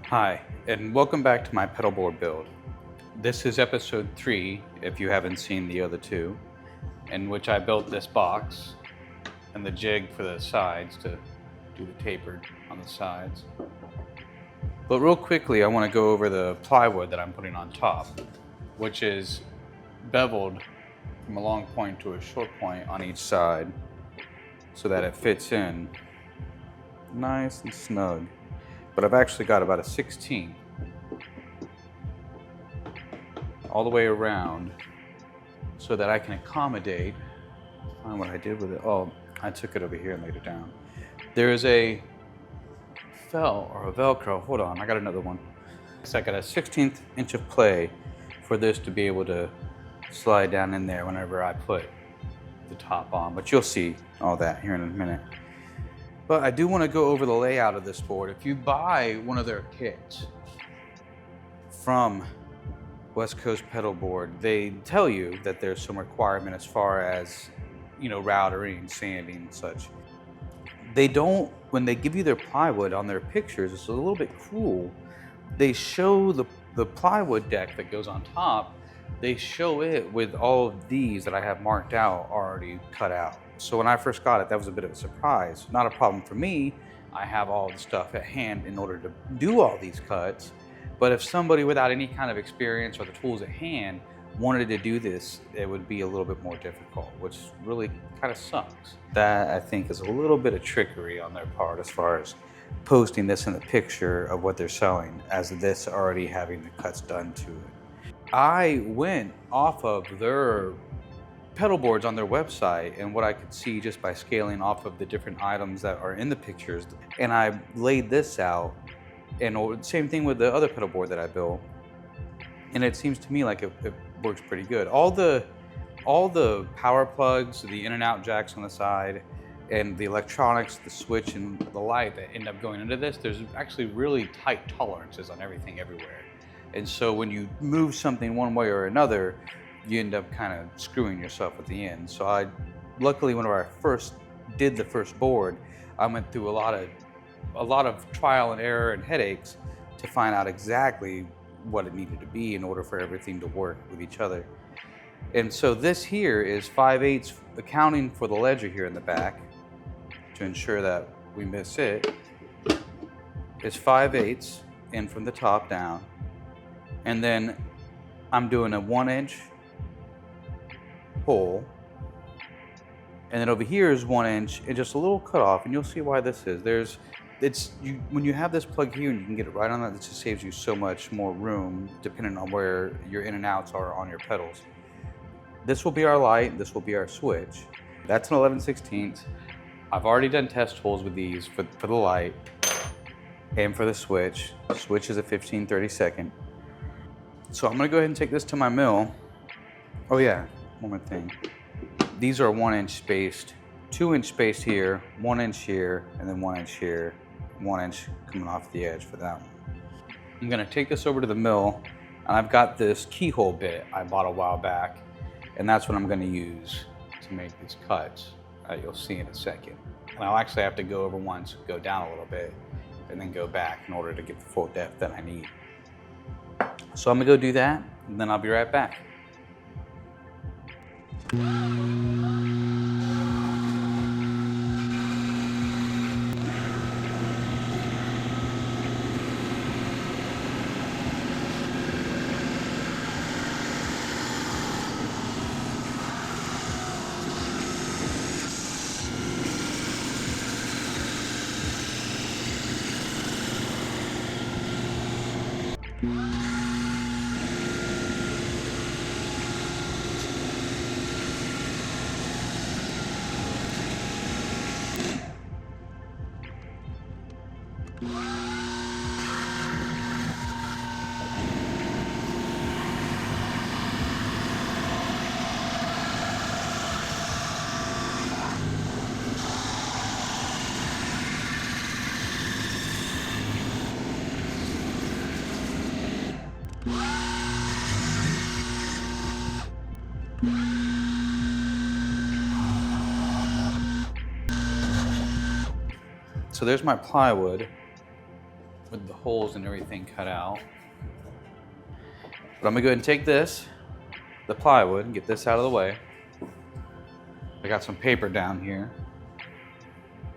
Hi, and welcome back to my pedalboard build. This is episode 3, if you haven't seen the other two, in which I built this box and the jig for the sides to do the tapered on the sides. But real quickly, I want to go over the plywood that I'm putting on top, which is beveled from a long point to a short point on each side so that it fits in nice and snug. But I've actually got about a 16 all the way around so that I can accommodate. Find what I did with it. Oh, I took it over here and laid it down. There is a Velcro. Hold on, I got another one. So I got a 16th inch of play for this to be able to slide down in there whenever I put the top on. But you'll see all that here in a minute. But I do want to go over the layout of this board. If you buy one of their kits from West Coast Pedalboard, they tell you that there's some requirement as far as, routering, sanding and such. They don't, when they give you their plywood on their pictures, it's a little bit cruel. They show the plywood deck that goes on top, they show it with all of these that I have marked out already cut out. So when I first got it, that was a bit of a surprise. Not a problem for me. I have all the stuff at hand in order to do all these cuts. But if somebody without any kind of experience or the tools at hand wanted to do this, it would be a little bit more difficult, which really kind of sucks. That, I think, is a little bit of trickery on their part as far as posting this in the picture of what they're selling as this already having the cuts done to it. I went off of their pedal boards on their website and what I could see just by scaling off of the different items that are in the pictures, and I laid this out, and same thing with the other pedal board that I built, and it seems to me like it works pretty good. All the power plugs, the in and out jacks on the side, and the electronics, the switch and the light that end up going into this, there's actually really tight tolerances on everything everywhere. And so when you move something one way or another, you end up kind of screwing yourself at the end. So luckily, whenever I first did the first board, I went through a lot of trial and error and headaches to find out exactly what it needed to be in order for everything to work with each other. And so this here is 5/8, accounting for the ledger here in the back to ensure that we miss it. It's 5/8 in from the top down. And then I'm doing a 1-inch hole, and then over here is 1 inch and just a little cut off, and you'll see why this is. When you have this plug here and you can get it right on that, it just saves you so much more room depending on where your in and outs are on your pedals. This will be our light, this will be our switch. That's an 11/16. I've already done test holes with these for the light and for the switch. The switch is a 15/32. So I'm gonna go ahead and take this to my mill. Oh yeah, one more thing. These are 1 inch spaced, 2 inch spaced here, 1 inch here, and then 1 inch here, 1 inch coming off the edge for that one. I'm gonna take this over to the mill, and I've got this keyhole bit I bought a while back, and that's what I'm gonna use to make these cuts. You'll see in a second. And I'll actually have to go over once, go down a little bit, and then go back in order to get the full depth that I need. So I'm gonna go do that, and then I'll be right back. So there's my plywood. with the holes and everything cut out. But I'm gonna go ahead and take this, the plywood, and get this out of the way. I got some paper down here.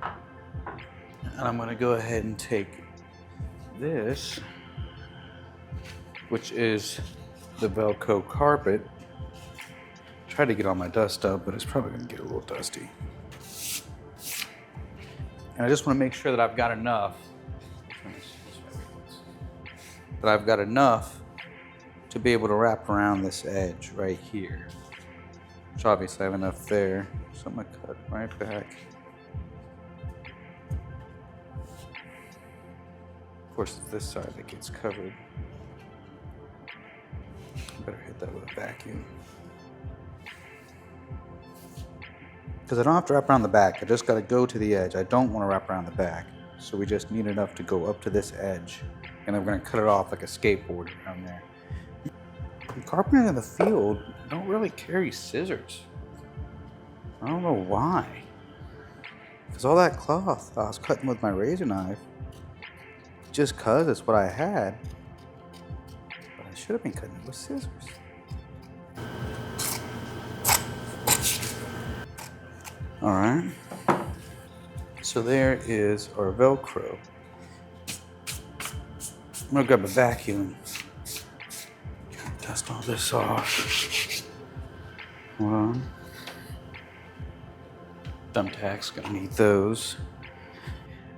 And I'm gonna go ahead and take this, which is the Velcro Carpet. Try to get all my dust up, but it's probably gonna get a little dusty. And I just wanna make sure that I've got enough, to be able to wrap around this edge right here. Which obviously I have enough there, so I'm gonna cut right back. Of course, it's this side that gets covered. Better hit that with a vacuum. Because I don't have to wrap around the back, I just gotta go to the edge. I don't wanna wrap around the back. So we just need enough to go up to this edge. And then we're gonna cut it off like a skateboard around there. The carpenters in the field don't really carry scissors. I don't know why. Because all that cloth I was cutting with my razor knife, just cause it's what I had. But I should have been cutting it with scissors. All right. So there is our Velcro. I'm gonna grab a vacuum. Dust all this off. Hold on. Thumbtacks, gonna need those.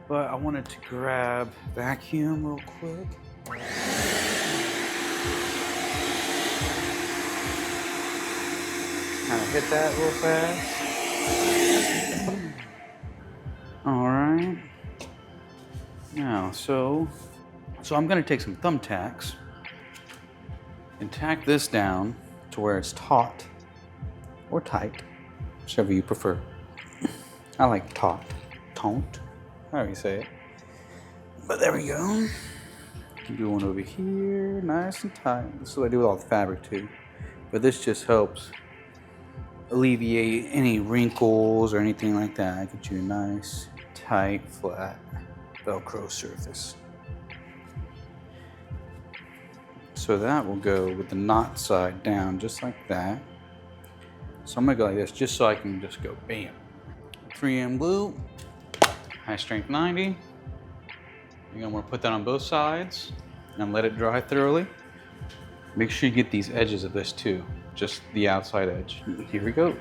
But I wanted to grab vacuum real quick. Kind of hit that real fast. All right. Now, so I'm gonna take some thumbtacks and tack this down to where it's taut or tight, whichever you prefer. I like taut, taunt, however you say it. But there we go. You can do one over here, nice and tight. This is what I do with all the fabric too. But this just helps alleviate any wrinkles or anything like that. Get you a nice, tight, flat Velcro surface. So that will go with the knot side down just like that. So I'm gonna go like this just so I can just go bam. 3M glue, high strength 90. You're gonna wanna put that on both sides and let it dry thoroughly. Make sure you get these edges of this too, just the outside edge. Here we go.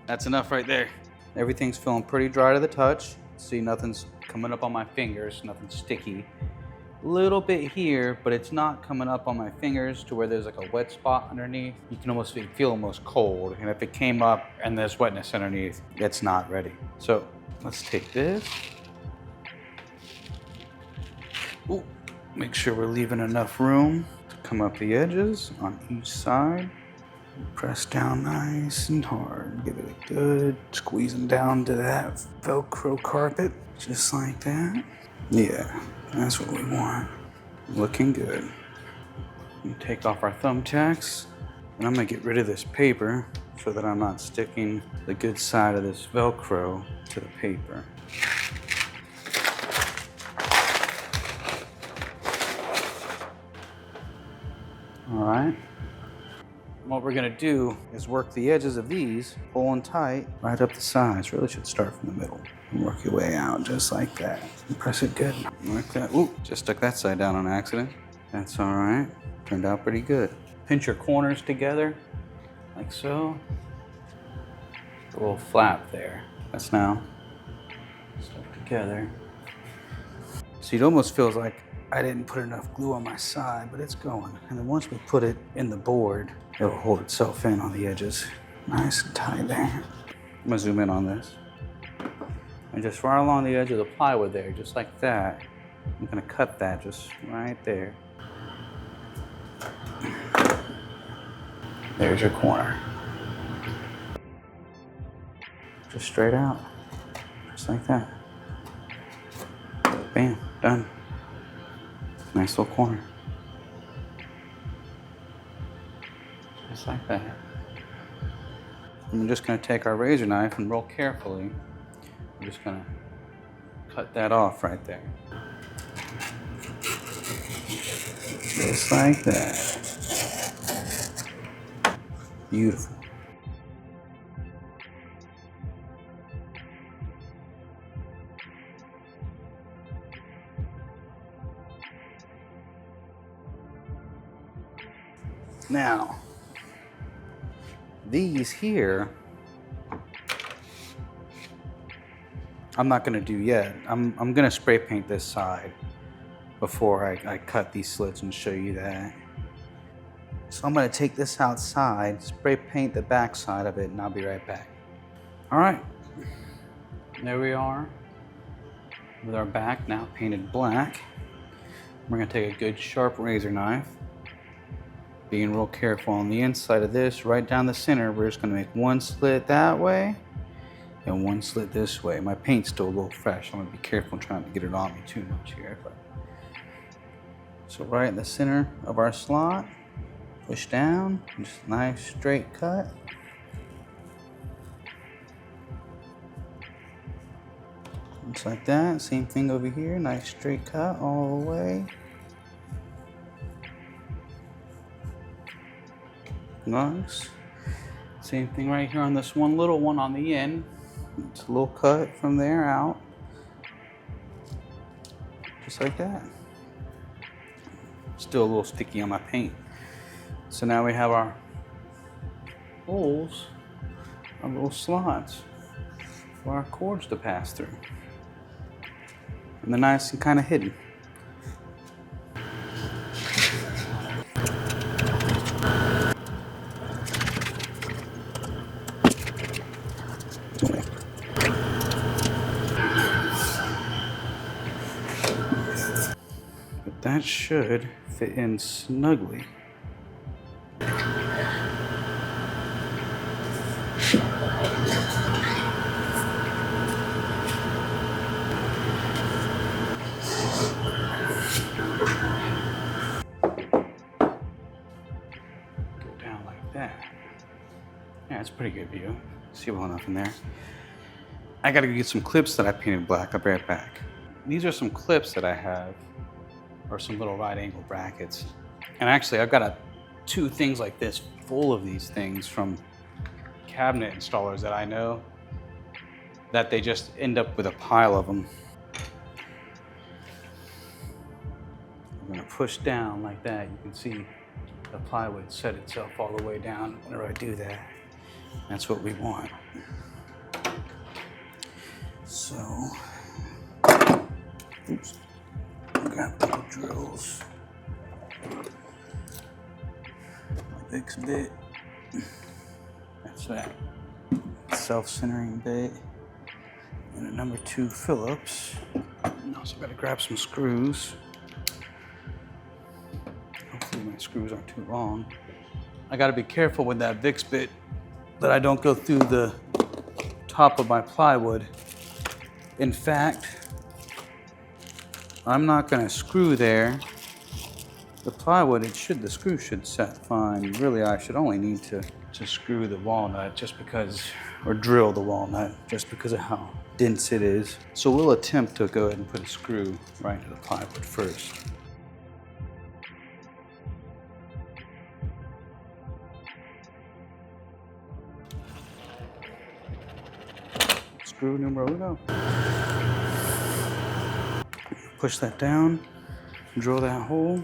That's enough right there. Everything's feeling pretty dry to the touch. See, nothing's coming up on my fingers, nothing sticky. A little bit here, but it's not coming up on my fingers to where there's like a wet spot underneath. You can almost feel almost cold. And if it came up and there's wetness underneath, it's not ready. So let's take this. Ooh, make sure we're leaving enough room to come up the edges on each side. Press down nice and hard. Give it a good squeezing down to that Velcro carpet, just like that. Yeah, that's what we want. Looking good. And take off our thumbtacks, and I'm gonna get rid of this paper so that I'm not sticking the good side of this Velcro to the paper. All right. What we're gonna do is work the edges of these, pulling tight, right up the sides. Really should start from the middle and work your way out just like that. And press it good, like that. Ooh, just stuck that side down on accident. That's all right, turned out pretty good. Pinch your corners together, like so. A little flap there. That's now stuck together. So it almost feels like I didn't put enough glue on my side, but it's going. And then once we put it in the board, it'll hold itself in on the edges. Nice and tight there. I'm gonna zoom in on this. And just right along the edge of the plywood there, just like that. I'm gonna cut that just right there. There's your corner. Just straight out, just like that. Bam, done. Nice little corner. Just like that. And we're just going to take our razor knife and real carefully, we're just going to cut that off right there. Just like that. Beautiful. Now, these here, I'm not going to do yet. I'm going to spray paint this side before I cut these slits and show you that. So I'm going to take this outside, spray paint the back side of it, and I'll be right back. All right, there we are with our back now painted black. We're going to take a good sharp razor knife, being real careful on the inside of this, right down the center. We're just going to make one slit that way and one slit this way. My paint's still a little fresh. I'm going to be careful trying to get it on me too much here. So right in the center of our slot, push down, just a nice straight cut. Just like that. Same thing over here, nice straight cut all the way. Nice. Same thing right here on this one little one on the end. It's a little cut from there out. Just like that. Still a little sticky on my paint. So now we have our holes, our little slots for our cords to pass through. And they're nice and kind of hidden. But that should fit in snugly. Yeah, it's a pretty good view. See well enough in there. I gotta get some clips that I painted black. I'll be right back. These are some clips that I have, or some little right angle brackets. And actually, I've got two things like this full of these things from cabinet installers that I know that they just end up with a pile of them. I'm gonna push down like that. You can see the plywood set itself all the way down whenever I do that. That's what we want. So, oops, grab the drills. My Vicks bit. That's that self-centering bit. And a number 2 Phillips. And also gotta grab some screws. Hopefully my screws aren't too long. I gotta be careful with that Vicks bit that I don't go through the top of my plywood. In fact, I'm not gonna screw there. The plywood, the screw should set fine. Really, I should only need to screw the walnut just because, or drill the walnut just because of how dense it is. So we'll attempt to go ahead and put a screw right into the plywood first. Screw numero uno. Push that down, drill that hole.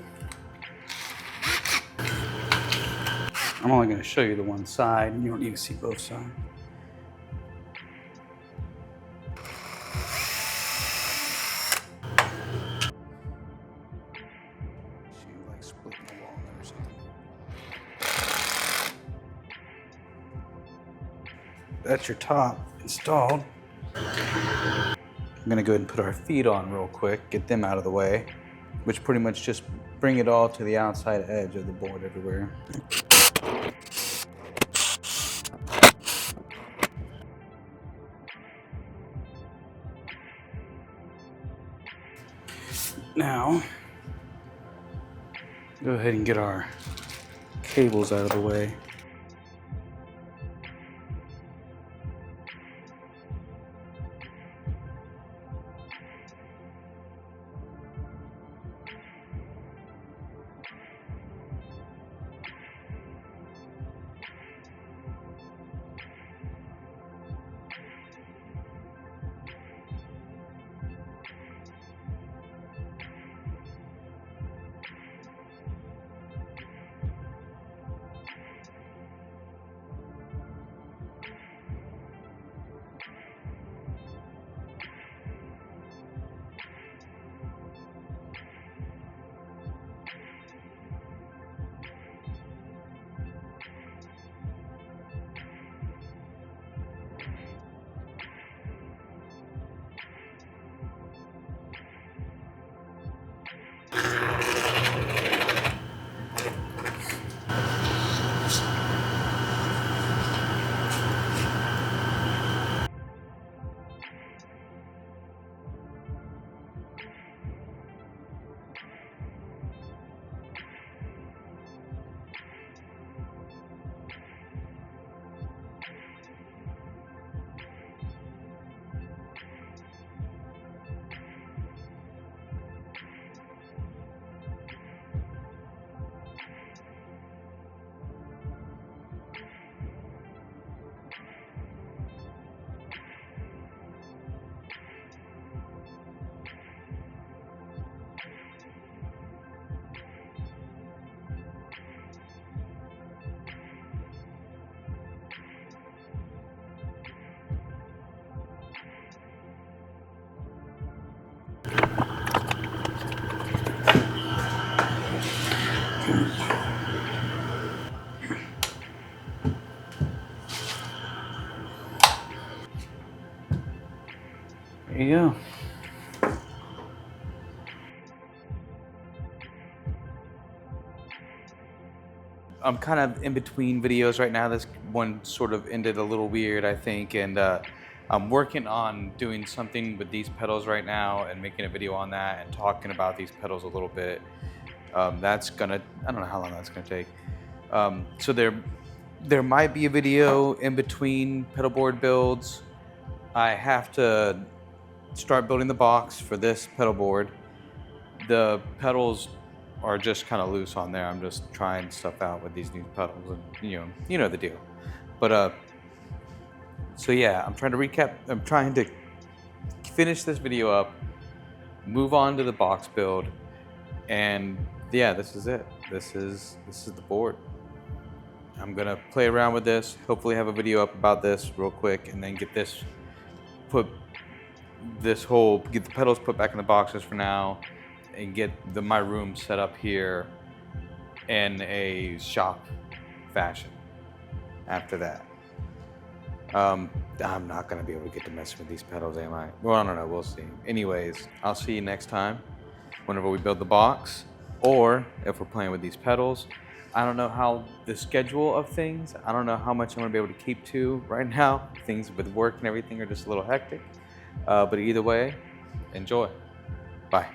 I'm only going to show you the one side, and you don't need to see both sides. Seems like splitting the walnut or something. That's your top installed. I'm going to go ahead and put our feet on real quick, get them out of the way, which pretty much just bring it all to the outside edge of the board everywhere. Now, go ahead and get our cables out of the way. There you go. I'm kind of in between videos right now. This one sort of ended a little weird, I think, and I'm working on doing something with these pedals right now and making a video on that and talking about these pedals a little bit. That's gonna, I don't know how long that's gonna take. So there might be a video in between pedalboard builds. I have to start building the box for this pedalboard. The pedals are just kind of loose on there. I'm just trying stuff out with these new pedals, and you know the deal. But so yeah, I'm trying to recap. I'm trying to finish this video up, move on to the box build, and yeah, this is it. This is the board. I'm gonna play around with this. Hopefully, have a video up about this real quick, and then get the pedals put back in the boxes for now, and get my room set up here in a shop fashion after that. I'm not gonna be able to get to mess with these pedals, am I? Well, I don't know, we'll see. Anyways, I'll see you next time whenever we build the box, or if we're playing with these pedals. I don't know how the schedule of things, I don't know how much I'm gonna be able to keep to right now. Things with work and everything are just a little hectic. But either way, enjoy. Bye.